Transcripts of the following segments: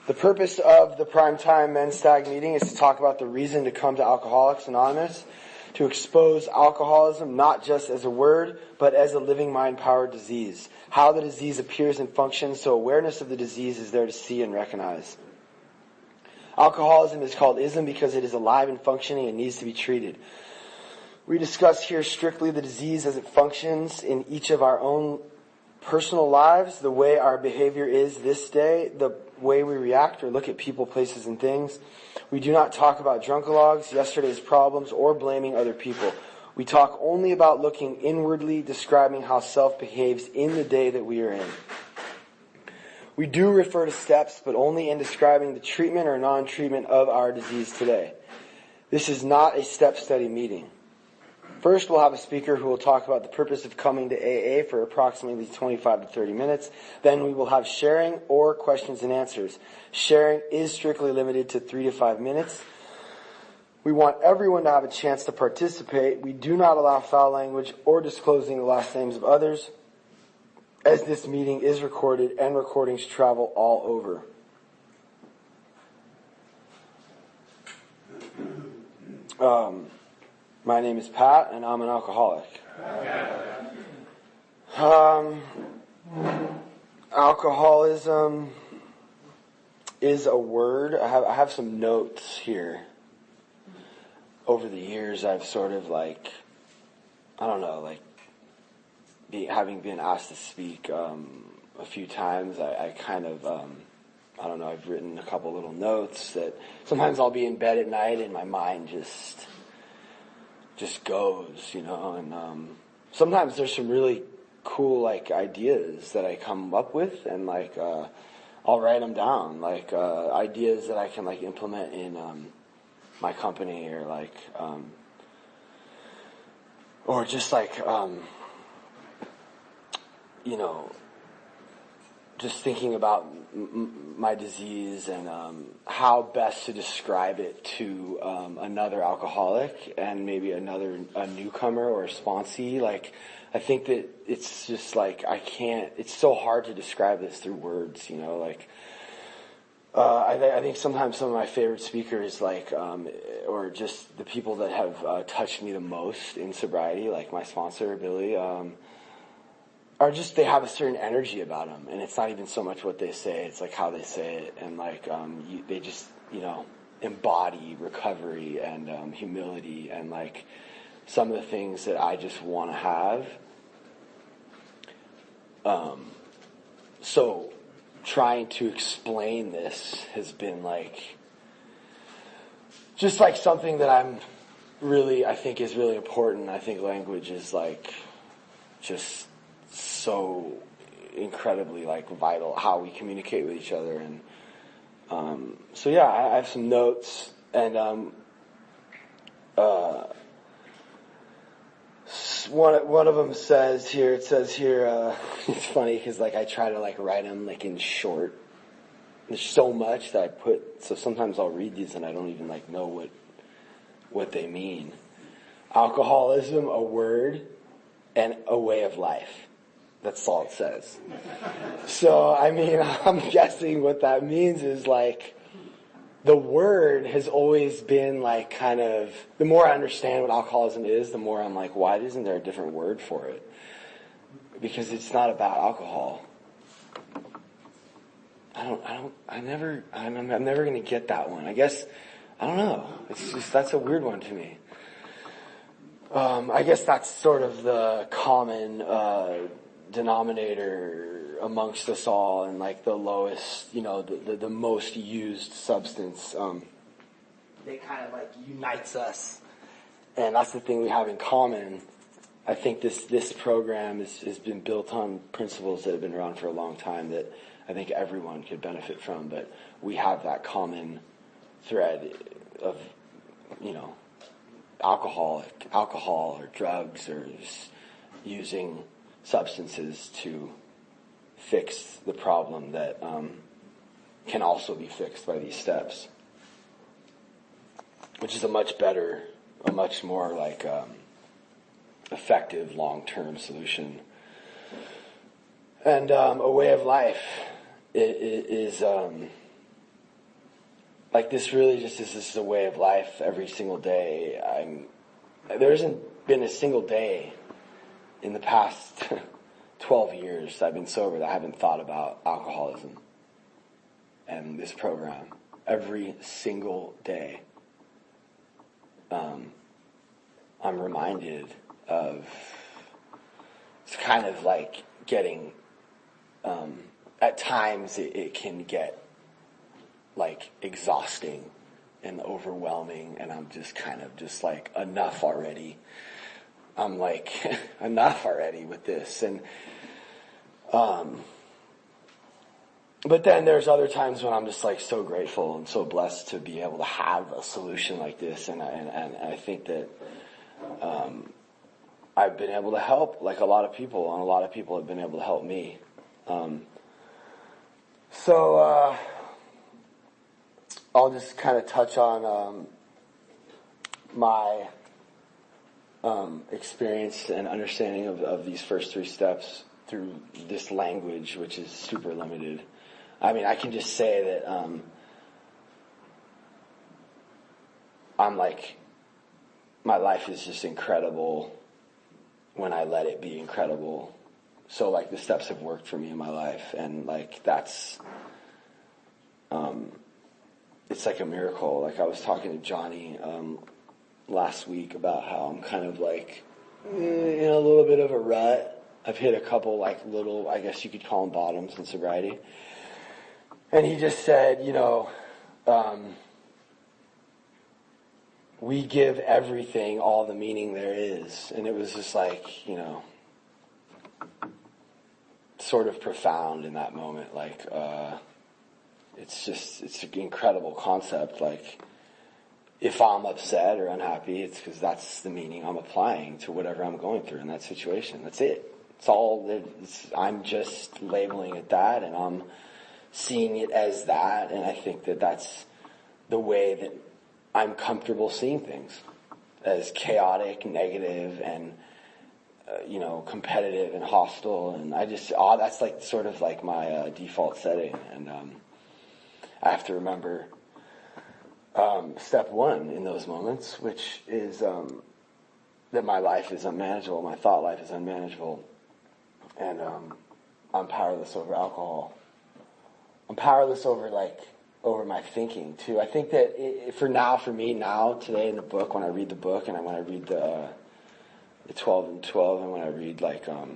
The purpose of the Primetime Men's Stag meeting is to talk about the reason to come to Alcoholics Anonymous, to expose alcoholism not just as a word, but as a living mind-powered disease. How the disease appears and functions, so awareness of the disease is there to see and recognize. Alcoholism is called ism because it is alive and functioning and needs to be treated. We discuss here strictly the disease as it functions in each of our own personal lives, the way our behavior is this day, the way we react or look at people, places, and things. We do not talk about drunkalogs, yesterday's problems, or blaming other people. We talk only about looking inwardly, describing how self behaves in the day that we are in. We do refer to steps, but only in describing the treatment or non-treatment of our disease today. This is not a step study meeting. First, we'll have a speaker who will talk about the purpose of coming to AA for approximately 25 to 30 minutes. Then we will have sharing or questions and answers. Sharing is strictly limited to 3 to 5 minutes. We want everyone to have a chance to participate. We do not allow foul language or disclosing the last names of others, as this meeting is recorded and recordings travel all over. My name is Pat, and I'm an alcoholic. Alcoholism is a word. I have some notes here. Over the years, I've sort of having been asked to speak a few times, I kind of, I've written a couple little notes that sometimes I'll be in bed at night and my mind just goes, and sometimes there's some really cool ideas that I come up with, and I'll write them down, ideas that I can implement in my company, or just just thinking about my disease and how best to describe it to another alcoholic and maybe a newcomer or a sponsee. I think that it's just it's so hard to describe this through words, I think sometimes some of my favorite speakers, or just the people that have touched me the most in sobriety, like my sponsor, Billy, are just, they have a certain energy about them, and it's not even so much what they say, it's how they say it, and they just, embody recovery and humility, and some of the things that I just want to have. So trying to explain this has been just something that I think is really important. I think language is just so incredibly vital, how we communicate with each other. And I have some notes, and one of them says here, it's funny because I try to write them in short. There's so much that I put, so sometimes I'll read these and I don't even know what they mean. Alcoholism, a word, and a way of life. That's all it says. So, I'm guessing what that means is the word has always been the more I understand what alcoholism is, the more I'm why isn't there a different word for it? Because it's not about alcohol. I'm never going to get that one. I guess, I don't know. It's just, that's a weird one to me. I guess that's sort of the common denominator amongst us all, and the lowest, the most used substance. They kind of unites us, and that's the thing we have in common. I think this program has been built on principles that have been around for a long time that I think everyone could benefit from, but we have that common thread of, alcohol or drugs or just using substances to fix the problem that can also be fixed by these steps, which is a much more effective long-term solution. And a way of life is like this really just is this is a way of life every single day. There hasn't been a single day in the past 12 years I've been sober that I haven't thought about alcoholism and this program. Every single day, I'm reminded of, it's kind of like getting, at times it can get like exhausting and overwhelming, and I'm just kind of just like, enough already. I'm like, enough already with this. And but then there's other times when I'm just like so grateful and so blessed to be able to have a solution like this, and I think that I've been able to help like a lot of people, and a lot of people have been able to help me. So I'll just kind of touch on my experience and understanding of these first 3 steps through this language, which is super limited. I mean, I can just say that I'm like, my life is just incredible when I let it be incredible. So like the steps have worked for me in my life, and like that's it's like a miracle. Like I was talking to Johnny last week about how I'm kind of like in a little bit of a rut. I've hit a couple like little, I guess you could call them bottoms in sobriety. And he just said, we give everything all the meaning there is. And it was just like, sort of profound in that moment. Like, it's an incredible concept. Like, if I'm upset or unhappy, it's because that's the meaning I'm applying to whatever I'm going through in that situation. That's it. It's all, I'm just labeling it that, and I'm seeing it as that, and I think that that's the way that I'm comfortable seeing things, as chaotic, negative, and competitive and hostile, and that's like sort of like my default setting, and I have to remember step 1 in those moments, which is that my life is unmanageable, my thought life is unmanageable, and I'm powerless over alcohol. I'm powerless over my thinking too. I think that for me today in the book, when I read the book and when I read the 12 and 12, and when I read AA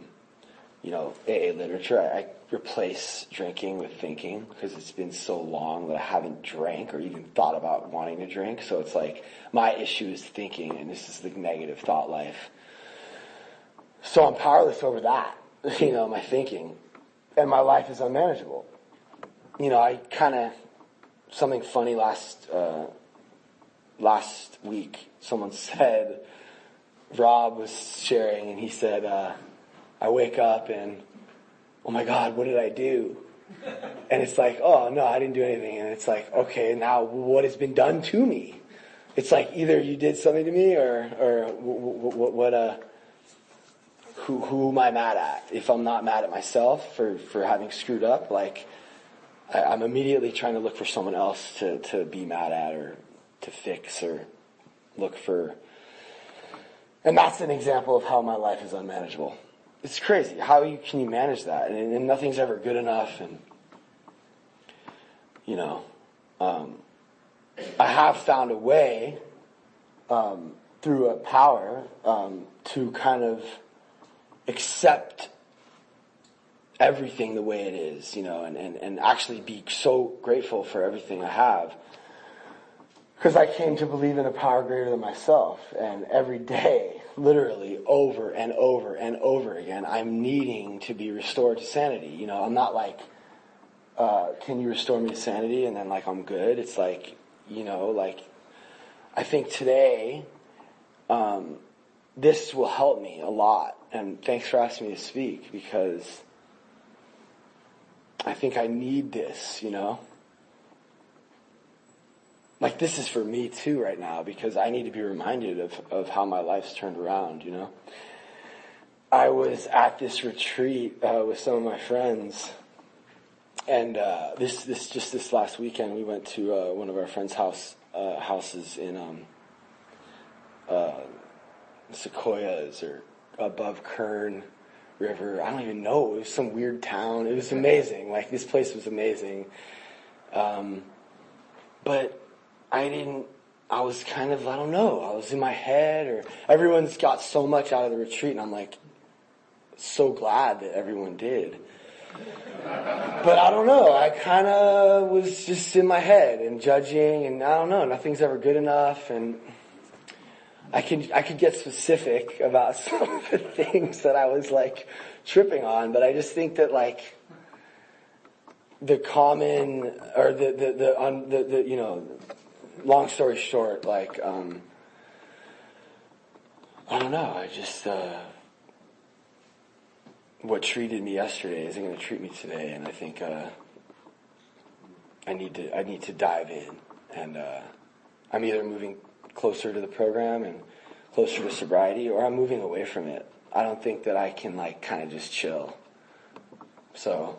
literature, I replace drinking with thinking, because it's been so long that I haven't drank or even thought about wanting to drink. So it's like my issue is thinking, and this is the negative thought life. So I'm powerless over that, my thinking, and my life is unmanageable. I kind of, something funny last week, someone said, Rob was sharing, and he said, I wake up and, oh my God, what did I do? And it's like, oh no, I didn't do anything. And it's like, okay, now what has been done to me? It's like either you did something to me, or who am I mad at? If I'm not mad at myself for having screwed up, like, I'm immediately trying to look for someone else to be mad at, or to fix, or look for. And that's an example of how my life is unmanageable. It's crazy. How can you manage that? And nothing's ever good enough. And, I have found a way through a power to kind of accept everything the way it is, and actually be so grateful for everything I have. Because I came to believe in a power greater than myself. And every day, literally over and over and over again, I'm needing to be restored to sanity. I'm not like, can you restore me to sanity? And then I'm good. It's like, I think today, this will help me a lot. And thanks for asking me to speak, because I think I need this, Like, this is for me too right now, because I need to be reminded of how my life's turned around, I was at this retreat with some of my friends And this last weekend, we went to one of our friends' houses in Sequoias or above Kern River. I don't even know. It was some weird town. It was amazing. Like, this place was amazing. But I was kind of, I don't know. I was in my head, or everyone's got so much out of the retreat, and I'm like, so glad that everyone did. But I don't know. I kind of was just in my head and judging, and I don't know. Nothing's ever good enough, and I could get specific about some of the things that I was like tripping on, but I just think that like the common, or the you know, long story short, like I don't know. I just what treated me yesterday isn't going to treat me today, and I think I need to dive in, and I'm either moving closer to the program and closer to sobriety, or I'm moving away from it. I don't think that I can like kind of just chill. So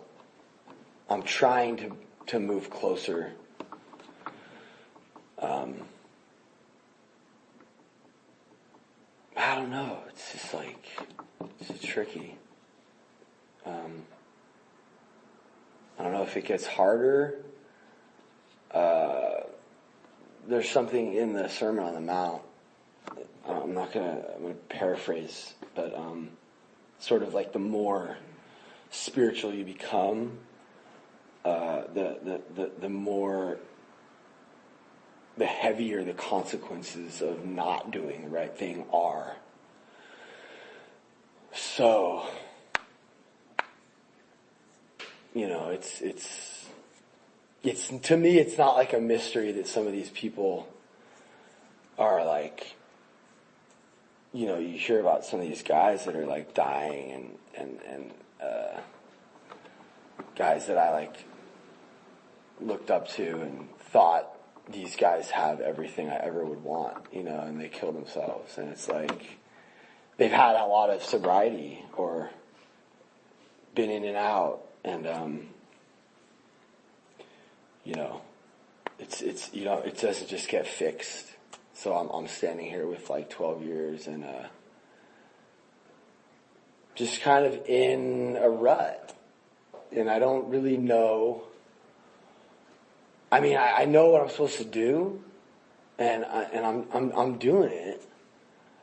I'm trying to move closer. I don't know. It's just like, it's just tricky. I don't know if it gets harder. There's something in the Sermon on the Mount. I'm going to paraphrase, but sort of like the more spiritual you become, the more, the heavier the consequences of not doing the right thing are. So, you know, it's to me, it's not like a mystery that some of these people are like, you know, you hear about some of these guys that are like dying and guys that I like looked up to and thought these guys have everything I ever would want, you know, and they kill themselves. And it's like they've had a lot of sobriety or been in and out, and you know, it's you know, it doesn't just get fixed. So I'm standing here with like 12 years and just kind of in a rut, and I don't really know. I mean, I know what I'm supposed to do, and I'm doing it.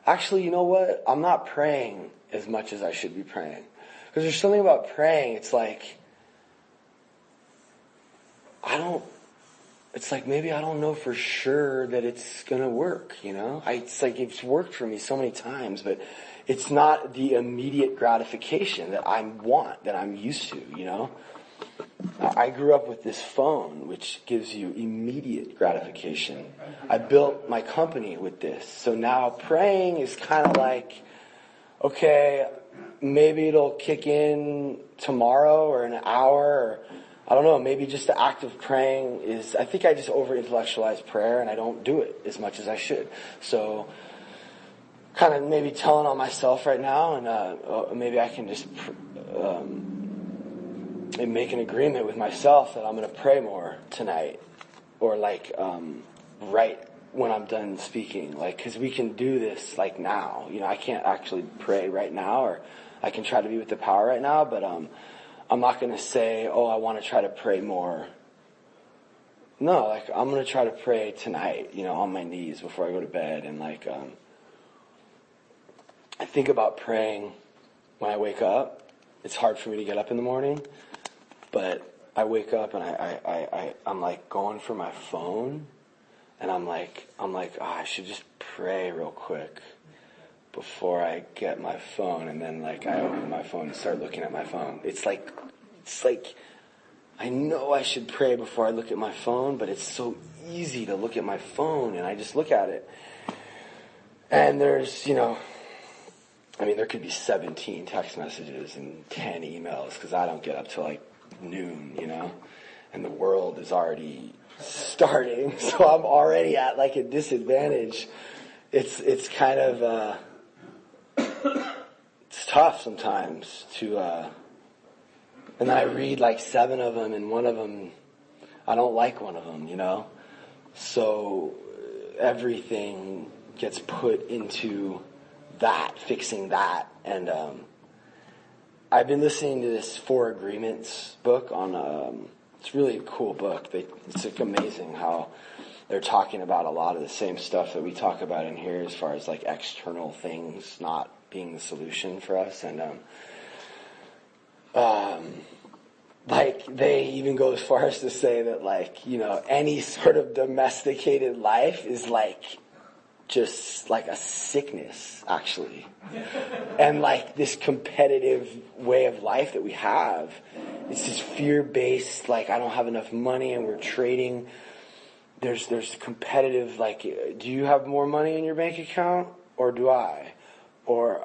Actually, you know what? I'm not praying as much as I should be praying, because there's something about praying. It's like It's like maybe I don't know for sure that it's gonna work. You know, it's like it's worked for me so many times, but it's not the immediate gratification that I want, that I'm used to. You know. I grew up with this phone, which gives you immediate gratification. I built my company with this. So now praying is kind of like, okay, maybe it'll kick in tomorrow or in an hour, or I don't know, maybe just the act of praying is, I think I just over-intellectualize prayer and I don't do it as much as I should. So kind of maybe telling on myself right now, and maybe I can just and make an agreement with myself that I'm going to pray more tonight, or like right when I'm done speaking, like, because we can do this like now. You know, I can't actually pray right now, or I can try to be with the power right now, but I'm not going to say, oh, I want to try to pray more. No, like I'm going to try to pray tonight, you know, on my knees before I go to bed, and like I think about praying when I wake up. It's hard for me to get up in the morning. But I wake up and I'm like going for my phone, and I'm like, I should just pray real quick before I get my phone. And then like I open my phone and start looking at my phone. It's like I know I should pray before I look at my phone, but it's so easy to look at my phone, and I just look at it. And there's, you know, I mean, there could be 17 text messages and 10 emails, because I don't get up till like noon, you know, and the world is already starting, so I'm already at like a disadvantage. It's kind of it's tough sometimes to And then I read like 7 of them, and one of them, I don't like one of them, So everything gets put into that, fixing that. And I've been listening to this 4 Agreements book on, it's really a cool book. It's like amazing how they're talking about a lot of the same stuff that we talk about in here as far as like external things not being the solution for us. And like they even go as far as to say that like, any sort of domesticated life is like just like a sickness, actually. And like this competitive way of life that we have, it's this fear-based, like I don't have enough money and we're trading. There's competitive, like, do you have more money in your bank account or do I? Or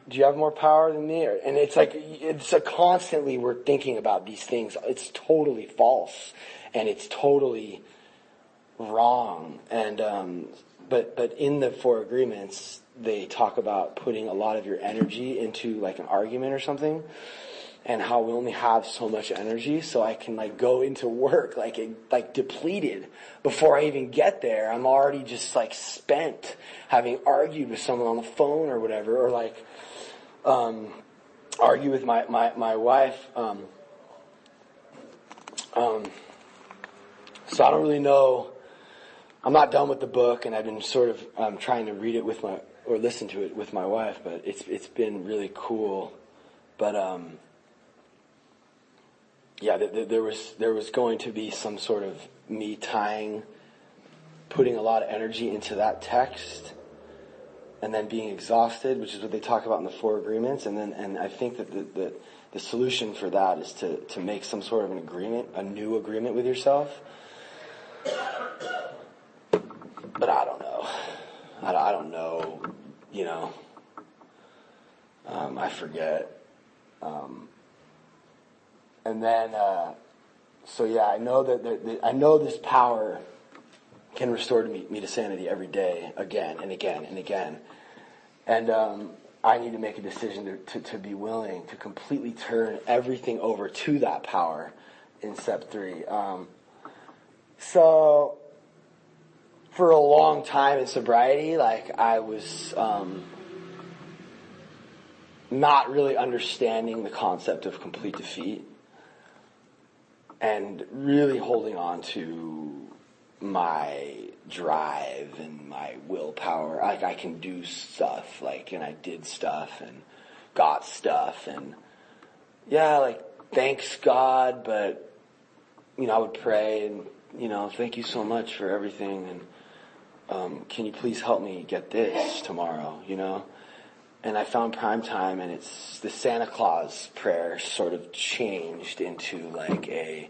do you have more power than me? And it's like, constantly we're thinking about these things. It's totally false and it's totally wrong. And, but in the 4 Agreements, they talk about putting a lot of your energy into like an argument or something, and how we only have so much energy, so I can like go into work like depleted before I even get there. I'm already just like spent having argued with someone on the phone or whatever, or like argue with my wife. So I don't really know. I'm not done with the book, and I've been sort of trying to read it or listen to it with my wife, but it's been really cool. But yeah, there was going to be some sort of me putting a lot of energy into that text, and then being exhausted, which is what they talk about in the 4 Agreements. And I think that the solution for that is to make some sort of an agreement, a new agreement with yourself. But I don't know. I don't know, I forget. And then, so yeah, I know that I know this power can restore me to sanity every day, again and again and again. And I need to make a decision to be willing to completely turn everything over to that power in step 3. So for a long time in sobriety, like I was not really understanding the concept of complete defeat, and really holding on to my drive and my willpower. Like I can do stuff, and I did stuff and got stuff, and yeah, like thanks God, but I would pray and thank you so much for everything, and can you please help me get this tomorrow, And I found prime time, and it's the Santa Claus prayer sort of changed into like a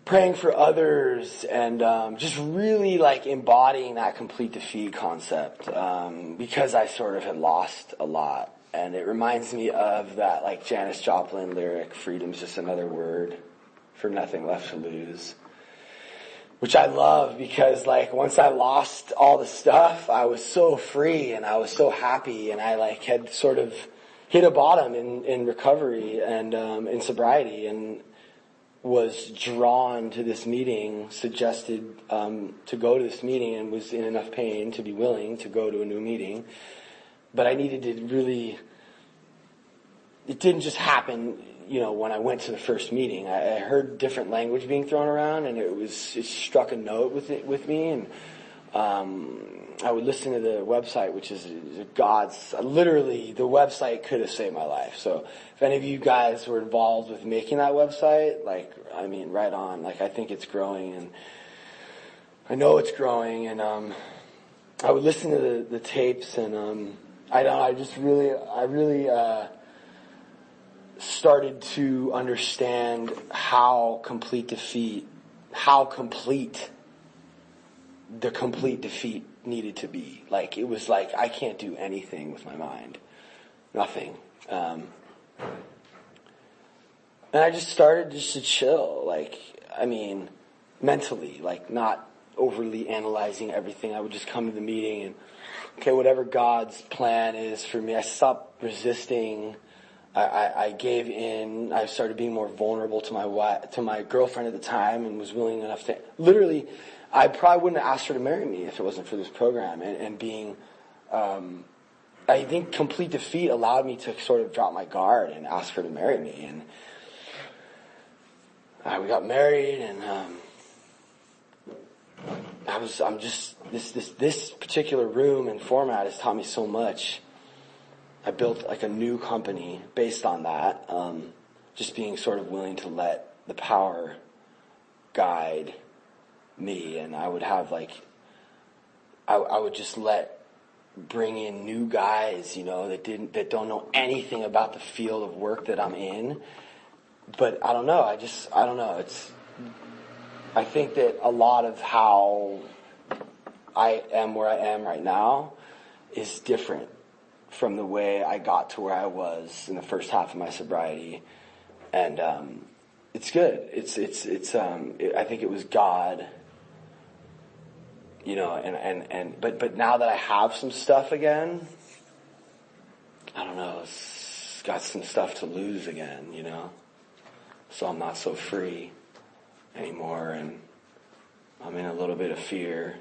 praying for others, and just really like embodying that complete defeat concept, because I sort of had lost a lot. And it reminds me of that like Janis Joplin lyric, freedom's just another word for nothing left to lose. Which I love, because like once I lost all the stuff, I was so free and I was so happy, and I like had sort of hit a bottom in recovery and in sobriety, and was drawn to this meeting, suggested to go to this meeting, and was in enough pain to be willing to go to a new meeting. But I needed to really, it didn't just happen when I went to the first meeting. I heard different language being thrown around, and it struck a note with me, and I would listen to the website, which is God's, literally, the website could have saved my life. So if any of you guys were involved with making that website, right on. I think it's growing, and I know it's growing, and I would listen to the tapes, and I really started to understand how complete the complete defeat needed to be. Like, it was like, I can't do anything with my mind. Nothing. And I just started just to chill, mentally, not overly analyzing everything. I would just come to the meeting and, okay, whatever God's plan is for me. I stopped resisting. I gave in. I started being more vulnerable to my girlfriend at the time, and was willing enough to literally. I probably wouldn't have asked her to marry me if it wasn't for this program, and being. I think complete defeat allowed me to sort of drop my guard and ask her to marry me, and we got married, and this particular room and format has taught me so much. I built like a new company based on that, just being sort of willing to let the power guide me, and I would have I would just bring in new guys, that don't know anything about the field of work that I'm in. But I don't know. I don't know. I think that a lot of how I am where I am right now is different from the way I got to where I was in the first half of my sobriety, and it's good. I think it was God, but now that I have some stuff again, I don't know. It's got some stuff to lose again, so I'm not so free anymore, and I'm in a little bit of fear.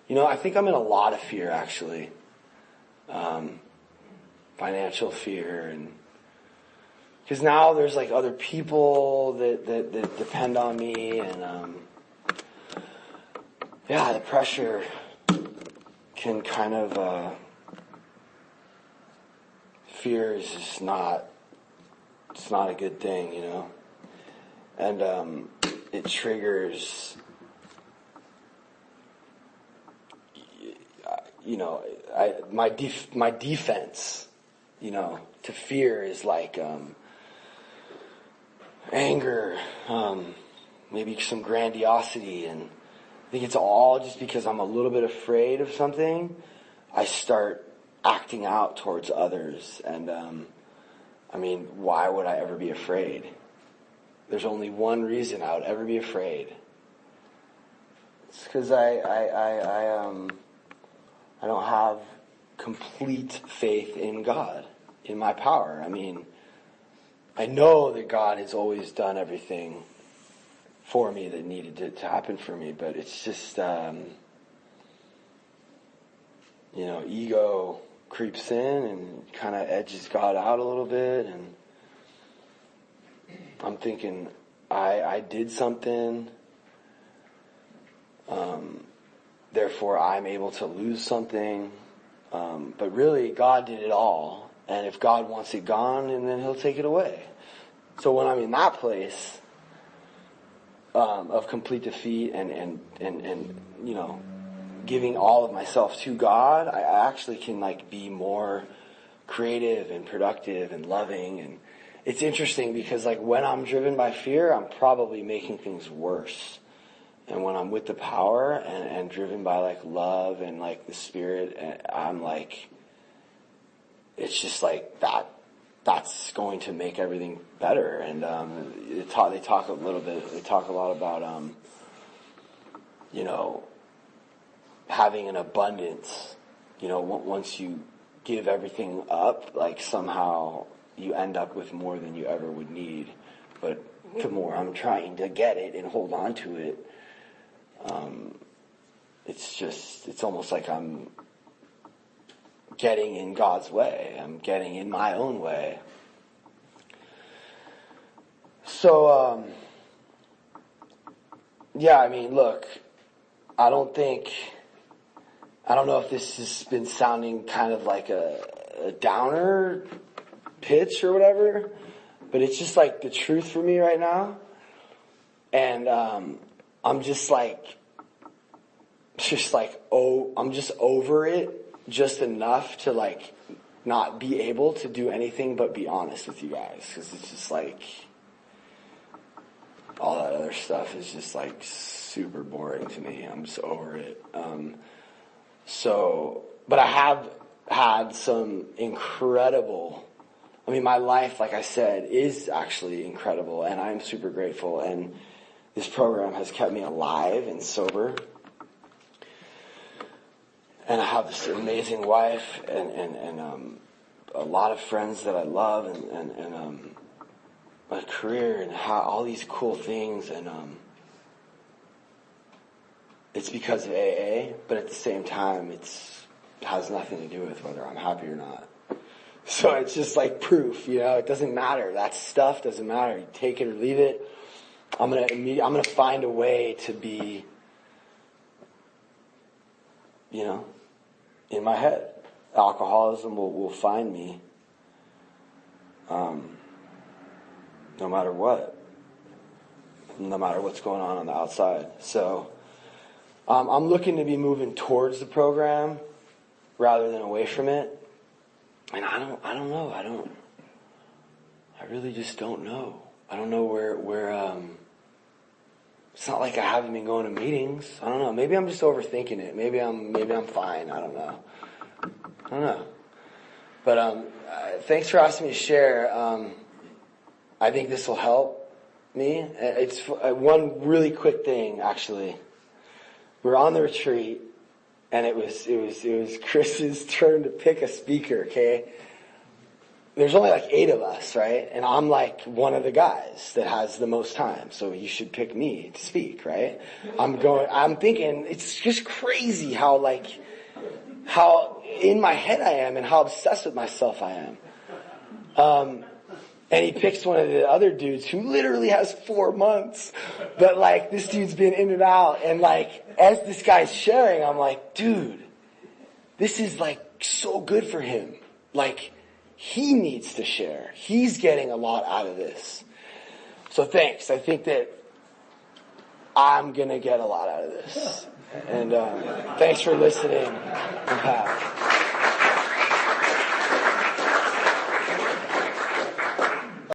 I think I'm in a lot of fear, actually. Financial fear, and because now there's like other people that depend on me, and the pressure can kind of fear is just not. It's not a good thing, and it triggers. My defense, to fear is like anger, maybe some grandiosity, and I think it's all just because I'm a little bit afraid of something. I start acting out towards others, and why would I ever be afraid? There's only one reason I would ever be afraid. It's because I don't have complete faith in God, in my power. I know that God has always done everything for me that needed to happen for me, but it's just, ego creeps in and kind of edges God out a little bit, and I'm thinking I did something, therefore I'm able to lose something, but really God did it all, and if God wants it gone, and then He'll take it away. So when I'm in that place of complete defeat and giving all of myself to God, I actually can be more creative and productive and loving. And it's interesting because when I'm driven by fear, I'm probably making things worse. And when I'm with the power and driven by love and the Spirit, I'm it's just that. That's going to make everything better. And they talk a lot about having an abundance. Once you give everything up, somehow you end up with more than you ever would need. But the more I'm trying to get it and hold on to it, it's almost like I'm getting in God's way. I'm getting in my own way. So, look, I don't know if this has been sounding kind of like a downer pitch or whatever, but it's just the truth for me right now. And I'm just I'm just over it just enough to not be able to do anything but be honest with you guys, because it's just all that other stuff is just super boring to me. I'm just over it. But I have had some incredible, my life, like I said, is actually incredible, and I'm super grateful, and this program has kept me alive and sober. And I have this amazing wife and a lot of friends that I love and my career and how all these cool things, and it's because of AA, but at the same time it has nothing to do with whether I'm happy or not. So it's just like proof, it doesn't matter. That stuff doesn't matter. You take it or leave it. I'm gonna find a way to be, in my head. Alcoholism will find me, no matter what, no matter what's going on the outside. So I'm looking to be moving towards the program rather than away from it. And I don't know. I really just don't know. I don't know where it's not like I haven't been going to meetings. I don't know. Maybe I'm just overthinking it. Maybe I'm fine. I don't know. But thanks for asking me to share. I think this will help me. It's one really quick thing, actually. We're on the retreat, and it was Chris's turn to pick a speaker. Okay, there's only like 8 of us, right? And I'm like one of the guys that has the most time, so you should pick me to speak, right? I'm thinking it's just crazy how in my head I am and how obsessed with myself I am. And he picks one of the other dudes who literally has 4 months. But this dude's been in and out. And as this guy's sharing, I'm like, dude, this is so good for him. He needs to share. He's getting a lot out of this. So thanks. I think that I'm going to get a lot out of this. And thanks for listening. I'm Pat.